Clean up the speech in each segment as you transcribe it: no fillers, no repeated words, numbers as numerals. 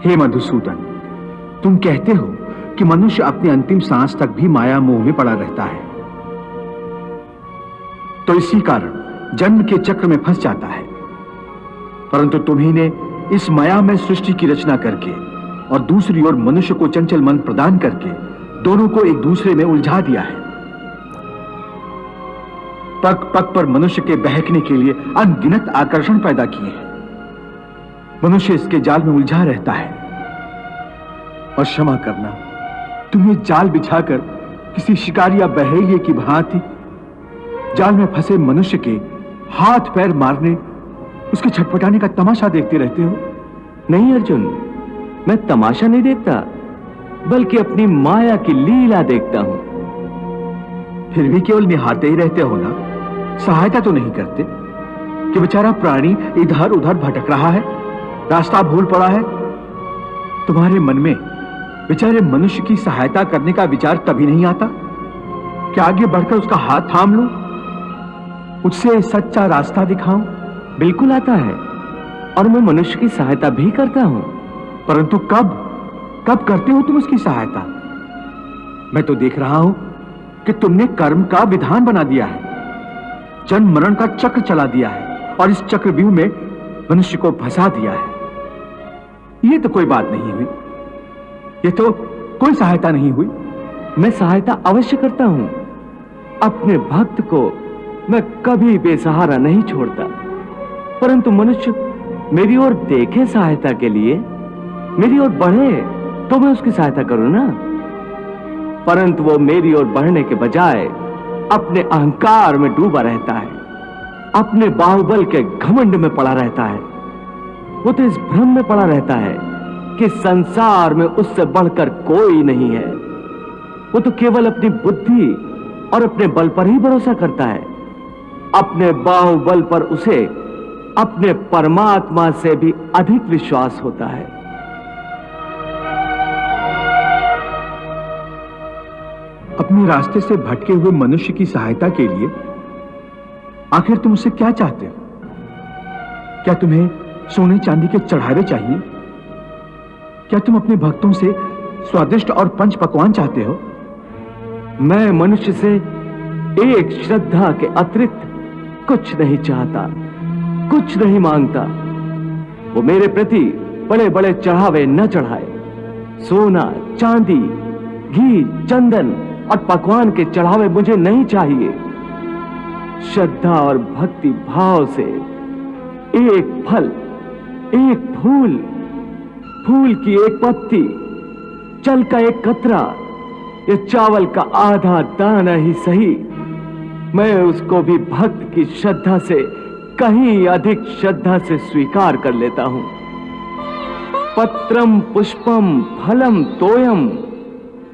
हे मधुसूदन, तुम कहते हो कि मनुष्य अपनी अंतिम सांस तक भी माया मोह में पड़ा रहता है, तो इसी कारण जन्म के चक्र में फंस जाता है। परंतु तुम्ही ने इस माया में सृष्टि की रचना करके और दूसरी ओर मनुष्य को चंचल मन प्रदान करके दोनों को एक दूसरे में उलझा दिया है। पग पग पर मनुष्य के बहकने के लिए अनगिनत आकर्षण पैदा किए हैं। मनुष्य इसके जाल में उलझा रहता है। और क्षमा करना, तुम्हें जाल बिछाकर किसी शिकारी या बहेलिए की भांति जाल में फंसे मनुष्य के हाथ पैर मारने, उसके छटपटाने का तमाशा देखते रहते हो। नहीं अर्जुन, मैं तमाशा नहीं देखता, बल्कि अपनी माया की लीला देखता हूं। फिर भी केवल निहारते ही रहते हो ना, सहायता तो नहीं करते कि बेचारा प्राणी इधर उधर भटक रहा है, रास्ता भूल पड़ा है। तुम्हारे मन में बेचारे मनुष्य की सहायता करने का विचार कभी नहीं आता कि आगे बढ़कर उसका हाथ थाम लूं, उससे सच्चा रास्ता दिखाऊं? बिल्कुल आता है, और मैं मनुष्य की सहायता भी करता हूं। परंतु कब कब करते हो तुम उसकी सहायता? मैं तो देख रहा हूं कि तुमने कर्म का विधान बना दिया है, जन्म मरण का चक्र चला दिया है और इस चक्रव्यूह में मनुष्य को फंसा दिया है। ये तो कोई बात नहीं हुई, ये तो कोई सहायता नहीं हुई। मैं सहायता अवश्य करता हूं। अपने भक्त को मैं कभी बेसहारा नहीं छोड़ता, परंतु मनुष्य मेरी ओर देखे सहायता के लिए, मेरी ओर बढ़े तो मैं उसकी सहायता करूं ना। परंतु वो मेरी ओर बढ़ने के बजाय अपने अहंकार में डूबा रहता है, अपने बाहुबल के घमंड में पड़ा रहता है। वो तो इस भ्रम में पड़ा रहता है कि संसार में उससे बढ़कर कोई नहीं है। वो तो केवल अपनी बुद्धि और अपने बल पर ही भरोसा करता है। अपने बाहुबल पर उसे अपने परमात्मा से भी अधिक विश्वास होता है। अपने रास्ते से भटके हुए मनुष्य की सहायता के लिए आखिर तुम उससे क्या चाहते हो? क्या तुम्हें सोने चांदी के चढ़ावे चाहिए? क्या तुम अपने भक्तों से स्वादिष्ट और पंच पकवान चाहते हो? मैं मनुष्य से एक श्रद्धा के अतिरिक्त कुछ नहीं चाहता, कुछ नहीं मांगता। वो मेरे प्रति बड़े बड़े चढ़ावे न चढ़ाए। सोना, चांदी, घी, चंदन और पकवान के चढ़ावे मुझे नहीं चाहिए। श्रद्धा और भक्ति भाव से एक फल, एक फूल, फूल की एक पत्ती, जल का एक कतरा या चावल का आधा दाना ही सही, मैं उसको भी भक्त की श्रद्धा से कहीं अधिक श्रद्धा से स्वीकार कर लेता हूं। पत्रम पुष्पम फलम तोयम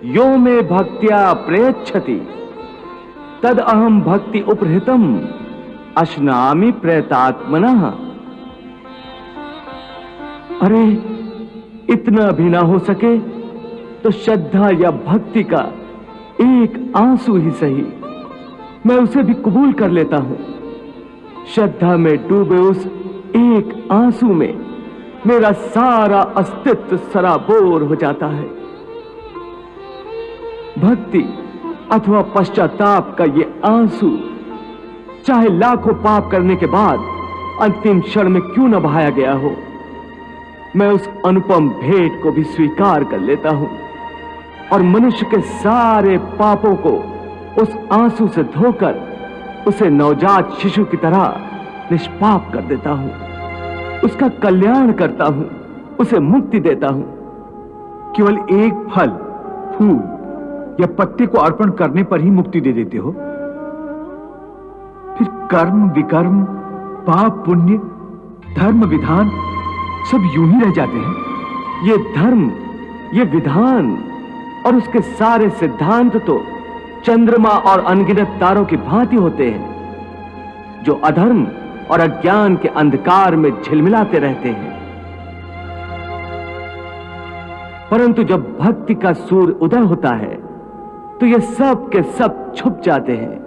यो मे भक्त्या प्रयच्छति तद अहम भक्ति उपहृतम अश्नामि प्रयतात्मनः। अरे इतना भी ना हो सके तो श्रद्धा या भक्ति का एक आंसू ही सही, मैं उसे भी कबूल कर लेता हूं। श्रद्धा में डूबे उस एक आंसू में मेरा सारा अस्तित्व सराबोर हो जाता है। भक्ति अथवा पश्चाताप का ये आंसू चाहे लाखों पाप करने के बाद अंतिम क्षण में क्यों न बहाया गया हो, मैं उस अनुपम भेंट को भी स्वीकार कर लेता हूं और मनुष्य के सारे पापों को उस आंसू से धोकर उसे नवजात शिशु की तरह निष्पाप कर देता हूं, उसका कल्याण करता हूं, उसे मुक्ति देता हूं। केवल एक फल, फूल या पत्ते को अर्पण करने पर ही मुक्ति दे देते हो? फिर कर्म विकर्म, पाप पुण्य, धर्म विधान सब यूं ही रह जाते हैं। ये धर्म, ये विधान और उसके सारे सिद्धांत तो चंद्रमा और अनगिनत तारों की भांति होते हैं, जो अधर्म और अज्ञान के अंधकार में झिलमिलाते रहते हैं। परंतु जब भक्ति का सूर्य उदय होता है तो ये सब के सब छुप जाते हैं